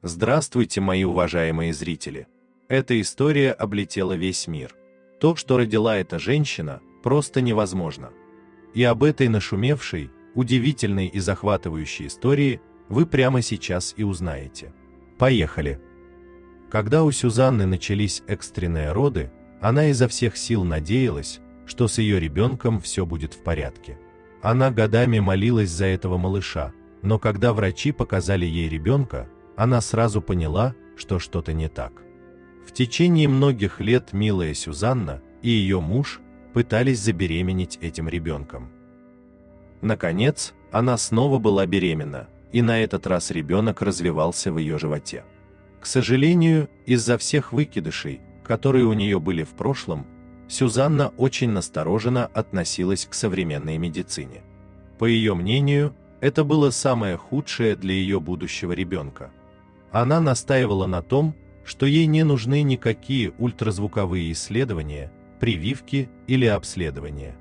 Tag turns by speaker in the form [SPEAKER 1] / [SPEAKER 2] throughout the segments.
[SPEAKER 1] Здравствуйте, мои уважаемые зрители! Эта история облетела весь мир. То, что родила эта женщина, просто невозможно. И об этой нашумевшей, удивительной и захватывающей истории вы прямо сейчас и узнаете. Поехали! Когда у Сюзанны начались экстренные роды, она изо всех сил надеялась, что с ее ребенком все будет в порядке. Она годами молилась за этого малыша, но когда врачи показали ей ребенка, она сразу поняла, что что-то не так. В течение многих лет милая Сюзанна и ее муж пытались забеременеть этим ребенком. Наконец, она снова была беременна, и на этот раз ребенок развивался в ее животе. К сожалению, из-за всех выкидышей, которые у нее были в прошлом, Сюзанна очень настороженно относилась к современной медицине. По ее мнению, это было самое худшее для ее будущего ребенка. Она настаивала на том, что ей не нужны никакие ультразвуковые исследования, прививки или обследования.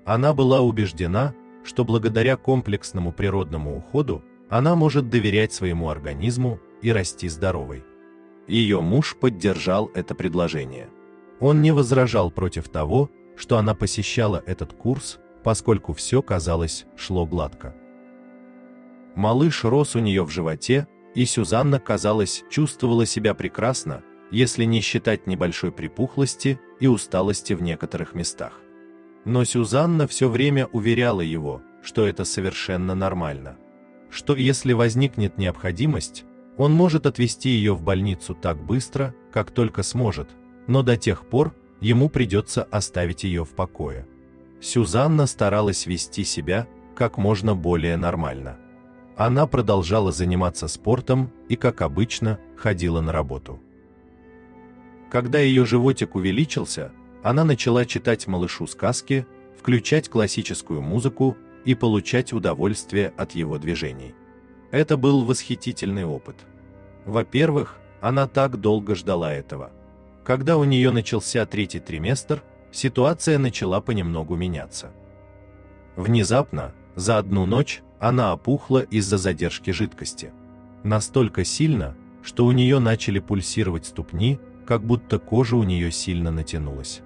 [SPEAKER 1] Она была убеждена, что благодаря комплексному природному уходу она может доверять своему организму и расти здоровой. Ее муж поддержал это предложение. Он не возражал против того, что она посещала этот курс, поскольку все, казалось, шло гладко. Малыш рос у нее в животе, и Сюзанна, казалось, чувствовала себя прекрасно, если не считать небольшой припухлости и усталости в некоторых местах. Но Сюзанна все время уверяла его, что это совершенно нормально. Что если возникнет необходимость, он может отвезти ее в больницу так быстро, как только сможет, но до тех пор ему придется оставить ее в покое. Сюзанна старалась вести себя как можно более нормально. Она продолжала заниматься спортом и, как обычно, ходила на работу. Когда ее животик увеличился, она начала читать малышу сказки, включать классическую музыку и получать удовольствие от его движений. Это был восхитительный опыт. Во-первых, она так долго ждала этого. Когда у нее начался третий триместр, ситуация начала понемногу меняться. Внезапно, за одну ночь, она опухла из-за задержки жидкости. Настолько сильно, что у нее начали пульсировать ступни, как будто кожа у нее сильно натянулась.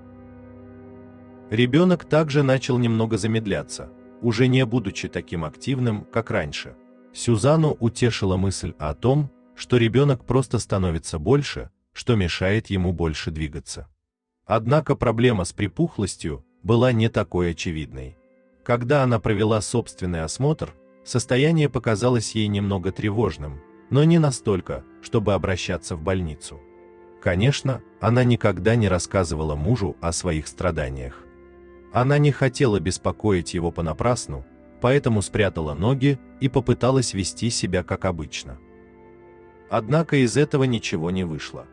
[SPEAKER 1] Ребенок также начал немного замедляться, уже не будучи таким активным, как раньше. Сюзанну утешила мысль о том, что ребенок просто становится больше, что мешает ему больше двигаться. Однако проблема с припухлостью была не такой очевидной. Когда она провела собственный осмотр, состояние показалось ей немного тревожным, но не настолько, чтобы обращаться в больницу. Конечно, она никогда не рассказывала мужу о своих страданиях. Она не хотела беспокоить его понапрасну, поэтому спрятала ноги и попыталась вести себя как обычно. Однако из этого ничего не вышло.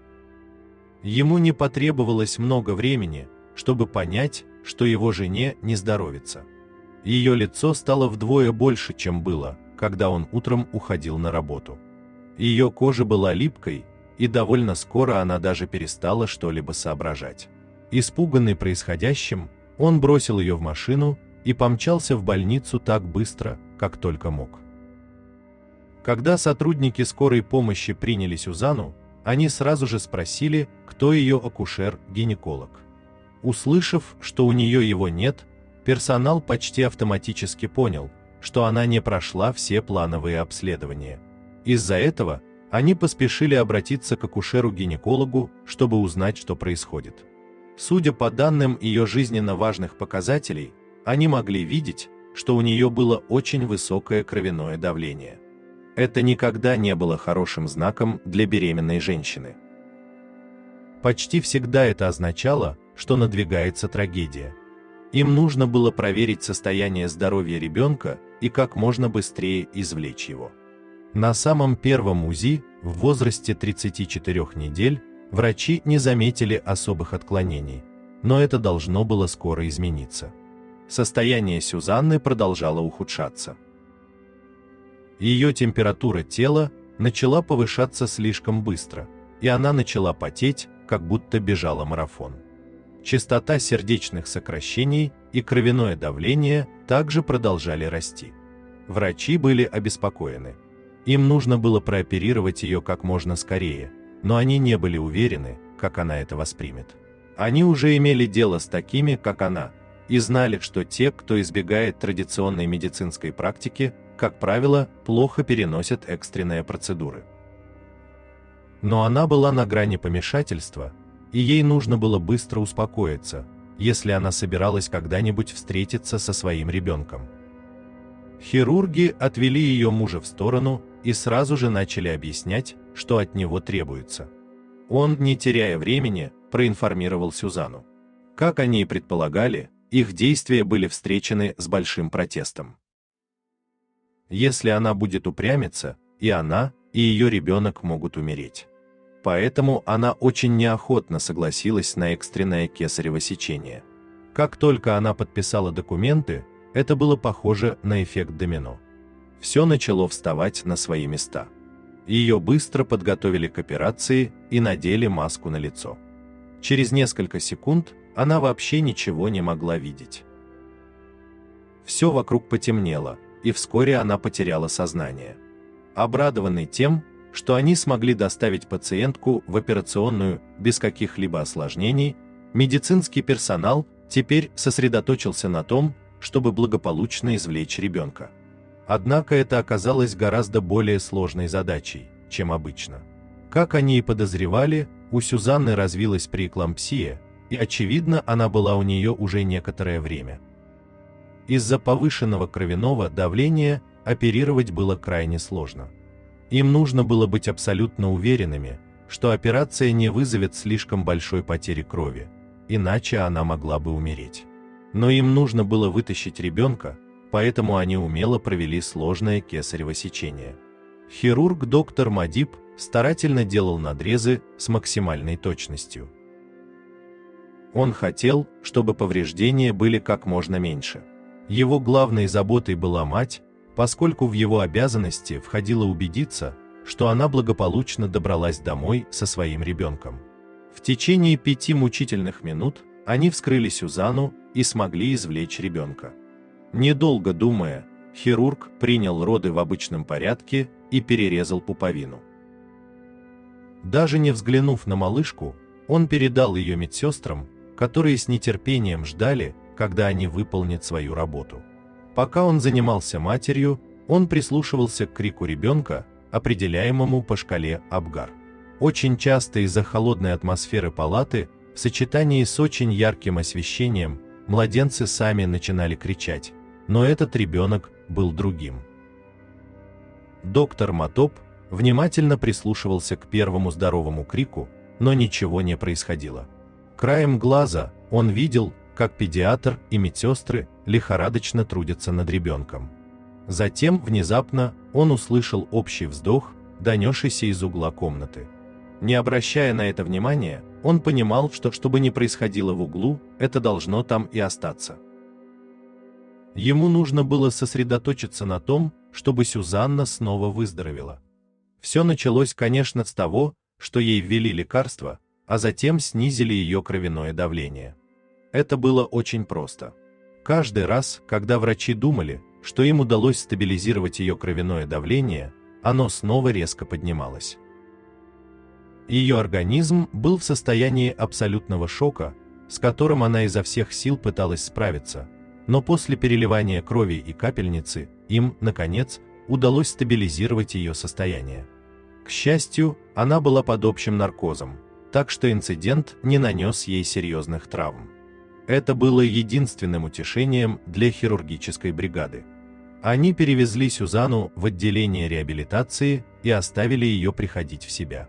[SPEAKER 1] Ему не потребовалось много времени, чтобы понять, что его жене не здоровится. Ее лицо стало вдвое больше, чем было, когда он утром уходил на работу. Ее кожа была липкой, и довольно скоро она даже перестала что-либо соображать. Испуганный происходящим, он бросил ее в машину и помчался в больницу так быстро, как только мог. Когда сотрудники скорой помощи приняли Сюзанну, они сразу же спросили, кто ее акушер-гинеколог. Услышав, что у нее его нет, персонал почти автоматически понял, что она не прошла все плановые обследования. Из-за этого они поспешили обратиться к акушеру-гинекологу, чтобы узнать, что происходит. Судя по данным ее жизненно важных показателей, они могли видеть, что у нее было очень высокое кровяное давление. Это никогда не было хорошим знаком для беременной женщины. Почти всегда это означало, что надвигается трагедия. Им нужно было проверить состояние здоровья ребенка и как можно быстрее извлечь его. На самом первом УЗИ, в возрасте 34 недель, врачи не заметили особых отклонений, но это должно было скоро измениться. Состояние Сюзанны продолжало ухудшаться. Ее температура тела начала повышаться слишком быстро, и она начала потеть, как будто бежала марафон. Частота сердечных сокращений и кровяное давление также продолжали расти. Врачи были обеспокоены. Им нужно было прооперировать ее как можно скорее, но они не были уверены, как она это воспримет. Они уже имели дело с такими, как она, и знали, что те, кто избегает традиционной медицинской практики, как правило, плохо переносят экстренные процедуры. Но она была на грани помешательства, и ей нужно было быстро успокоиться, если она собиралась когда-нибудь встретиться со своим ребенком. Хирурги отвели ее мужа в сторону и сразу же начали объяснять, что от него требуется. Он, не теряя времени, проинформировал Сюзанну. Как они и предполагали, их действия были встречены с большим протестом. Если она будет упрямиться, и она, и ее ребенок могут умереть. Поэтому она очень неохотно согласилась на экстренное кесарево сечение. Как только она подписала документы, это было похоже на эффект домино. Все начало вставать на свои места. Ее быстро подготовили к операции и надели маску на лицо. Через несколько секунд она вообще ничего не могла видеть. Все вокруг потемнело, и вскоре она потеряла сознание. Обрадованный тем, что они смогли доставить пациентку в операционную без каких-либо осложнений, медицинский персонал теперь сосредоточился на том, чтобы благополучно извлечь ребенка. Однако это оказалось гораздо более сложной задачей, чем обычно. Как они и подозревали, у Сюзанны развилась преэклампсия, и, очевидно, она была у нее уже некоторое время. Из-за повышенного кровяного давления оперировать было крайне сложно. Им нужно было быть абсолютно уверенными, что операция не вызовет слишком большой потери крови, иначе она могла бы умереть. Но им нужно было вытащить ребенка, поэтому они умело провели сложное кесарево сечение. Хирург доктор Мадиб старательно делал надрезы с максимальной точностью. Он хотел, чтобы повреждения были как можно меньше. Его главной заботой была мать, поскольку в его обязанности входило убедиться, что она благополучно добралась домой со своим ребенком. В течение 5 мучительных минут они вскрыли Сюзанну и смогли извлечь ребенка. Недолго думая, хирург принял роды в обычном порядке и перерезал пуповину. Даже не взглянув на малышку, он передал ее медсестрам, которые с нетерпением ждали, когда они выполнят свою работу. Пока он занимался матерью, он прислушивался к крику ребенка, определяемому по шкале Апгар. Очень часто из-за холодной атмосферы палаты, в сочетании с очень ярким освещением, младенцы сами начинали кричать, но этот ребенок был другим. Доктор Матоп внимательно прислушивался к первому здоровому крику, но ничего не происходило. Краем глаза он видел, как педиатр и медсестры лихорадочно трудятся над ребенком. Затем, внезапно, он услышал общий вздох, донесшийся из угла комнаты. Не обращая на это внимания, он понимал, что, что бы ни происходило в углу, это должно там и остаться. Ему нужно было сосредоточиться на том, чтобы Сюзанна снова выздоровела. Все началось, конечно, с того, что ей ввели лекарства, а затем снизили ее кровяное давление. Это было очень просто. Каждый раз, когда врачи думали, что им удалось стабилизировать ее кровяное давление, оно снова резко поднималось. Ее организм был в состоянии абсолютного шока, с которым она изо всех сил пыталась справиться, но после переливания крови и капельницы им, наконец, удалось стабилизировать ее состояние. К счастью, она была под общим наркозом, так что инцидент не нанес ей серьезных травм. Это было единственным утешением для хирургической бригады. Они перевезли Сюзанну в отделение реабилитации и оставили ее приходить в себя.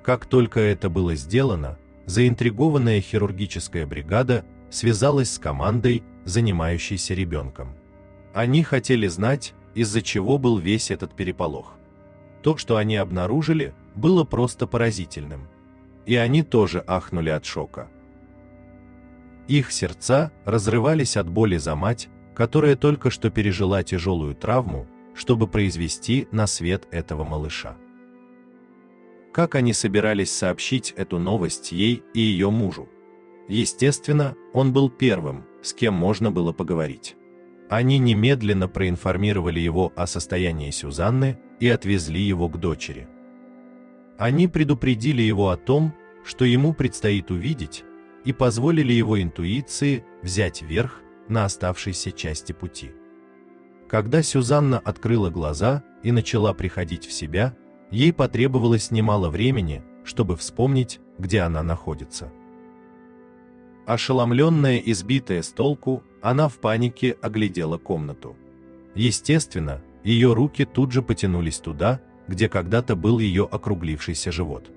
[SPEAKER 1] Как только это было сделано, заинтригованная хирургическая бригада связалась с командой, занимающейся ребенком. Они хотели знать, из-за чего был весь этот переполох. То, что они обнаружили, было просто поразительным. И они тоже ахнули от шока. Их сердца разрывались от боли за мать, которая только что пережила тяжелую травму, чтобы произвести на свет этого малыша. Как они собирались сообщить эту новость ей и ее мужу? Естественно, он был первым, с кем можно было поговорить. Они немедленно проинформировали его о состоянии Сюзанны и отвезли его к дочери. Они предупредили его о том, что ему предстоит увидеть, и позволили его интуиции взять верх на оставшейся части пути. Когда Сюзанна открыла глаза и начала приходить в себя, ей потребовалось немало времени, чтобы вспомнить, где она находится. Ошеломленная и сбитая с толку, она в панике оглядела комнату. Естественно, ее руки тут же потянулись туда, где когда-то был ее округлившийся живот.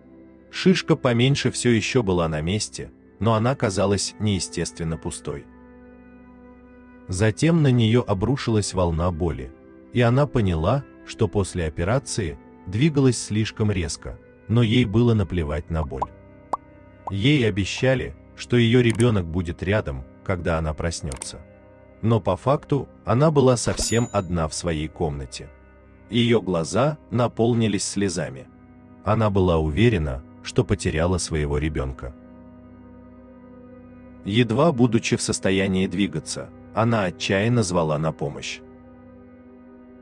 [SPEAKER 1] Шишка поменьше все еще была на месте, но она казалась неестественно пустой. Затем на нее обрушилась волна боли, и она поняла, что после операции двигалась слишком резко, но ей было наплевать на боль. Ей обещали, что ее ребенок будет рядом, когда она проснется. Но по факту она была совсем одна в своей комнате. Ее глаза наполнились слезами. Она была уверена, что потеряла своего ребенка. Едва будучи в состоянии двигаться, она отчаянно звала на помощь.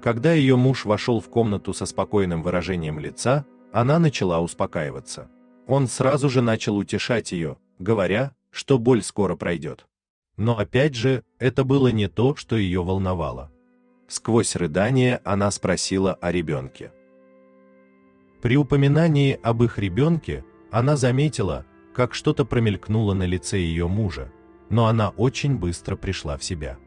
[SPEAKER 1] Когда ее муж вошел в комнату со спокойным выражением лица, она начала успокаиваться. Он сразу же начал утешать ее, говоря, что боль скоро пройдет. Но опять же, это было не то, что ее волновало. Сквозь рыдание она спросила о ребенке. При упоминании об их ребенке, она заметила, как что-то промелькнуло на лице ее мужа, но она очень быстро пришла в себя.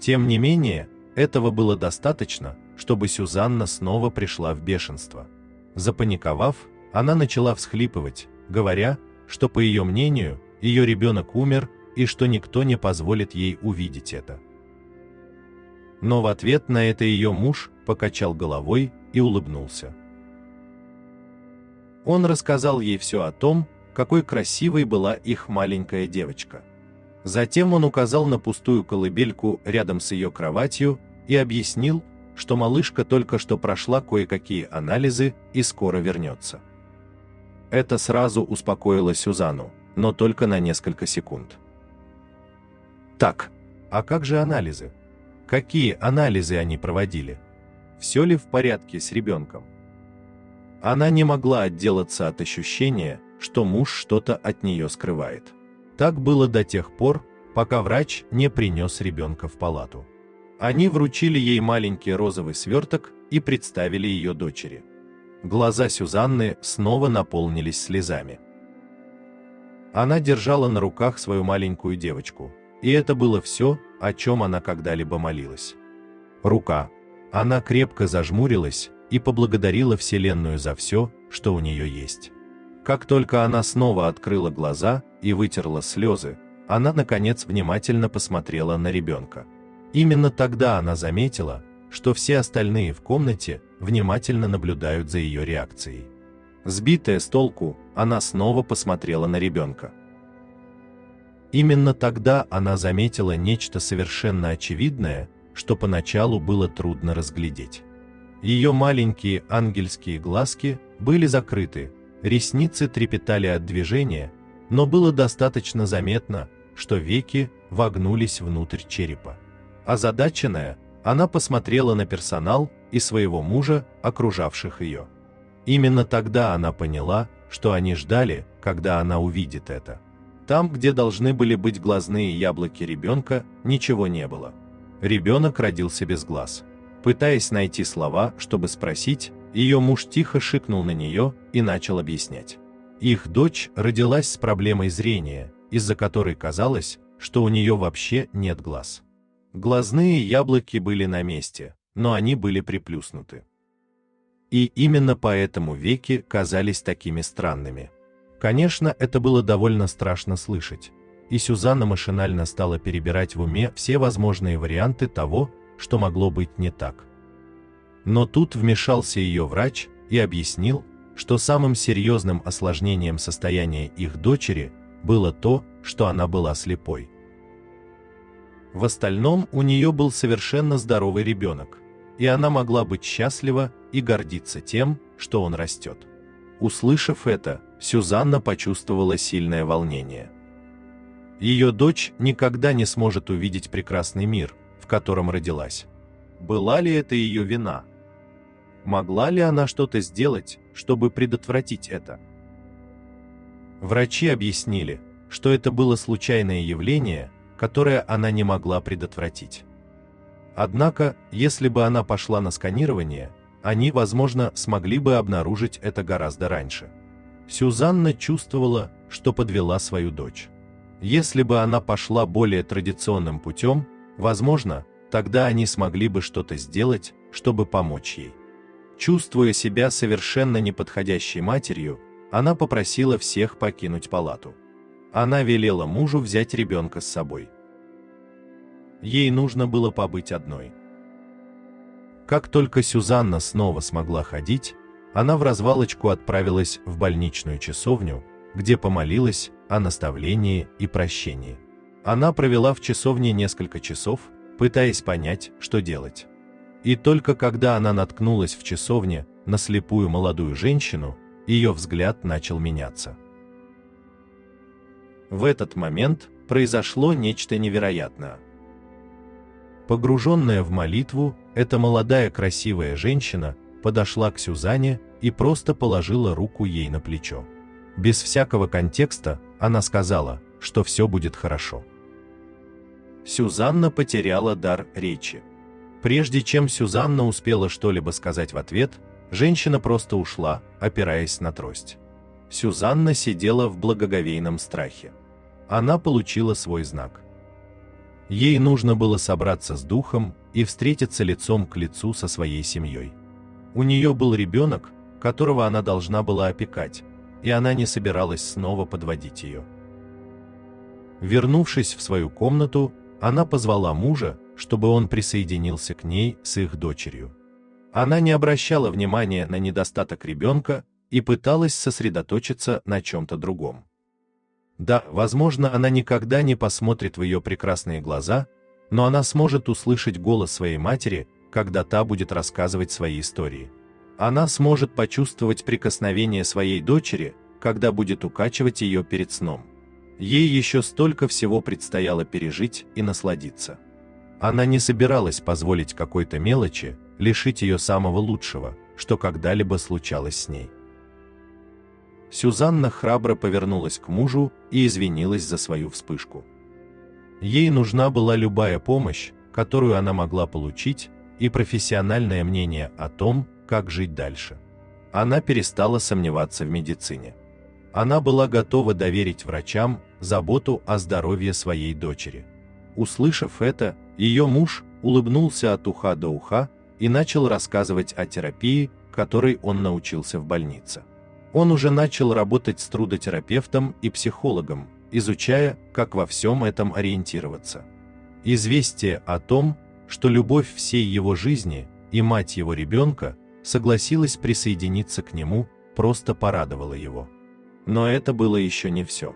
[SPEAKER 1] Тем не менее, этого было достаточно, чтобы Сюзанна снова пришла в бешенство. Запаниковав, она начала всхлипывать, говоря, что, по ее мнению, ее ребенок умер и что никто не позволит ей увидеть это. Но в ответ на это ее муж покачал головой и улыбнулся. Он рассказал ей все о том, какой красивой была их маленькая девочка. Затем он указал на пустую колыбельку рядом с ее кроватью и объяснил, что малышка только что прошла кое-какие анализы и скоро вернется. Это сразу успокоило Сюзанну, но только на несколько секунд. Так, а как же анализы? Какие анализы они проводили? Все ли в порядке с ребенком? Она не могла отделаться от ощущения, что муж что-то от нее скрывает. Так было до тех пор, пока врач не принес ребенка в палату. Они вручили ей маленький розовый сверток и представили ее дочери. Глаза Сюзанны снова наполнились слезами. Она держала на руках свою маленькую девочку, и это было все, о чем она когда-либо молилась. Рука. Она крепко зажмурилась и поблагодарила Вселенную за все, что у нее есть. Как только она снова открыла глаза и вытерла слезы, она, наконец, внимательно посмотрела на ребенка. Именно тогда она заметила, что все остальные в комнате внимательно наблюдают за ее реакцией. Сбитая с толку, она снова посмотрела на ребенка. Именно тогда она заметила нечто совершенно очевидное, что поначалу было трудно разглядеть. Ее маленькие ангельские глазки были закрыты, ресницы трепетали от движения, но было достаточно заметно, что веки вогнулись внутрь черепа. Озадаченная, она посмотрела на персонал и своего мужа, окружавших ее. Именно тогда она поняла, что они ждали, когда она увидит это. Там, где должны были быть глазные яблоки ребенка, ничего не было. Ребенок родился без глаз. Пытаясь найти слова, чтобы спросить, ее муж тихо шикнул на нее и начал объяснять. Их дочь родилась с проблемой зрения, из-за которой казалось, что у нее вообще нет глаз. Глазные яблоки были на месте, но они были приплюснуты. И именно поэтому веки казались такими странными. Конечно, это было довольно страшно слышать, и Сюзанна машинально стала перебирать в уме все возможные варианты того, что могло быть не так. Но тут вмешался ее врач и объяснил, что самым серьезным осложнением состояния их дочери было то, что она была слепой. В остальном у нее был совершенно здоровый ребенок, и она могла быть счастлива и гордиться тем, что он растет. Услышав это, Сюзанна почувствовала сильное волнение. Ее дочь никогда не сможет увидеть прекрасный мир, в котором родилась. Была ли это ее вина? Могла ли она что-то сделать, чтобы предотвратить это? Врачи объяснили, что это было случайное явление, которое она не могла предотвратить. Однако, если бы она пошла на сканирование, они, возможно, смогли бы обнаружить это гораздо раньше. Сюзанна чувствовала, что подвела свою дочь. Если бы она пошла более традиционным путем, возможно, тогда они смогли бы что-то сделать, чтобы помочь ей. Чувствуя себя совершенно неподходящей матерью, она попросила всех покинуть палату. Она велела мужу взять ребенка с собой. Ей нужно было побыть одной. Как только Сюзанна снова смогла ходить, она вразвалочку отправилась в больничную часовню, где помолилась о наставлении и прощении. Она провела в часовне несколько часов, пытаясь понять, что делать. И только когда она наткнулась в часовне на слепую молодую женщину, ее взгляд начал меняться. В этот момент произошло нечто невероятное. Погруженная в молитву, эта молодая красивая женщина подошла к Сюзанне и просто положила руку ей на плечо. Без всякого контекста она сказала, что все будет хорошо. Сюзанна потеряла дар речи. Прежде чем Сюзанна успела что-либо сказать в ответ, женщина просто ушла, опираясь на трость. Сюзанна сидела в благоговейном страхе. Она получила свой знак. Ей нужно было собраться с духом и встретиться лицом к лицу со своей семьей. У нее был ребенок, которого она должна была опекать, и она не собиралась снова подводить ее. Вернувшись в свою комнату, она позвала мужа, чтобы он присоединился к ней с их дочерью. Она не обращала внимания на недостаток ребенка и пыталась сосредоточиться на чем-то другом. Да, возможно, она никогда не посмотрит в ее прекрасные глаза, но она сможет услышать голос своей матери, когда та будет рассказывать свои истории. Она сможет почувствовать прикосновение своей дочери, когда будет укачивать ее перед сном. Ей еще столько всего предстояло пережить и насладиться. Она не собиралась позволить какой-то мелочи лишить ее самого лучшего, что когда-либо случалось с ней. Сюзанна храбро повернулась к мужу и извинилась за свою вспышку. Ей нужна была любая помощь, которую она могла получить, и профессиональное мнение о том, как жить дальше. Она перестала сомневаться в медицине. Она была готова доверить врачам заботу о здоровье своей дочери. Услышав это, ее муж улыбнулся от уха до уха и начал рассказывать о терапии, которой он научился в больнице. Он уже начал работать с трудотерапевтом и психологом, изучая, как во всем этом ориентироваться. Известие о том, что любовь всей его жизни и мать его ребенка согласилась присоединиться к нему, просто порадовало его. Но это было еще не все.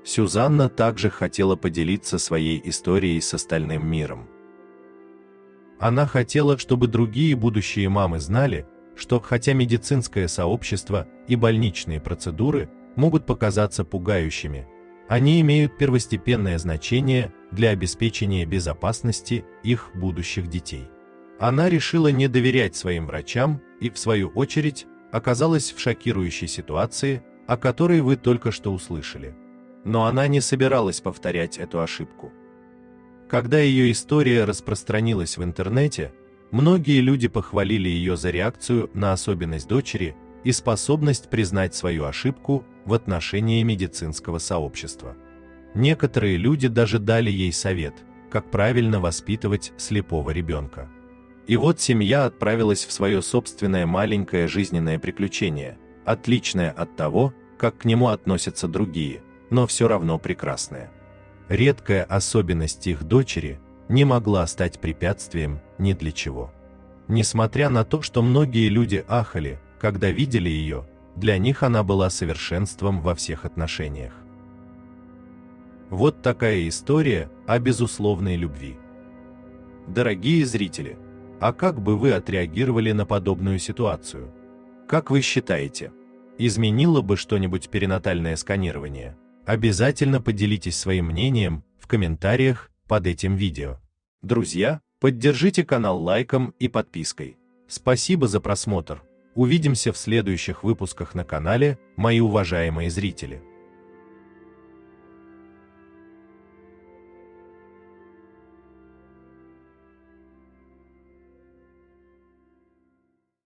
[SPEAKER 1] Сюзанна также хотела поделиться своей историей с остальным миром. Она хотела, чтобы другие будущие мамы знали, что хотя медицинское сообщество и больничные процедуры могут показаться пугающими, они имеют первостепенное значение для обеспечения безопасности их будущих детей. Она решила не доверять своим врачам и, в свою очередь, оказалась в шокирующей ситуации, о которой вы только что услышали. Но она не собиралась повторять эту ошибку. Когда ее история распространилась в интернете, многие люди похвалили ее за реакцию на особенность дочери и способность признать свою ошибку в отношении медицинского сообщества. Некоторые люди даже дали ей совет, как правильно воспитывать слепого ребенка. И вот семья отправилась в свое собственное маленькое жизненное приключение, отличное от того, как к нему относятся другие, но все равно прекрасное. Редкая особенность их дочери не могла стать препятствием ни для чего. Несмотря на то, что многие люди ахали, когда видели ее, для них она была совершенством во всех отношениях. Вот такая история о безусловной любви. Дорогие зрители, а как бы вы отреагировали на подобную ситуацию? Как вы считаете, изменило бы что-нибудь перинатальное сканирование? Обязательно поделитесь своим мнением в комментариях под этим видео. Друзья, поддержите канал лайком и подпиской. Спасибо за просмотр. Увидимся в следующих выпусках на канале, мои уважаемые зрители.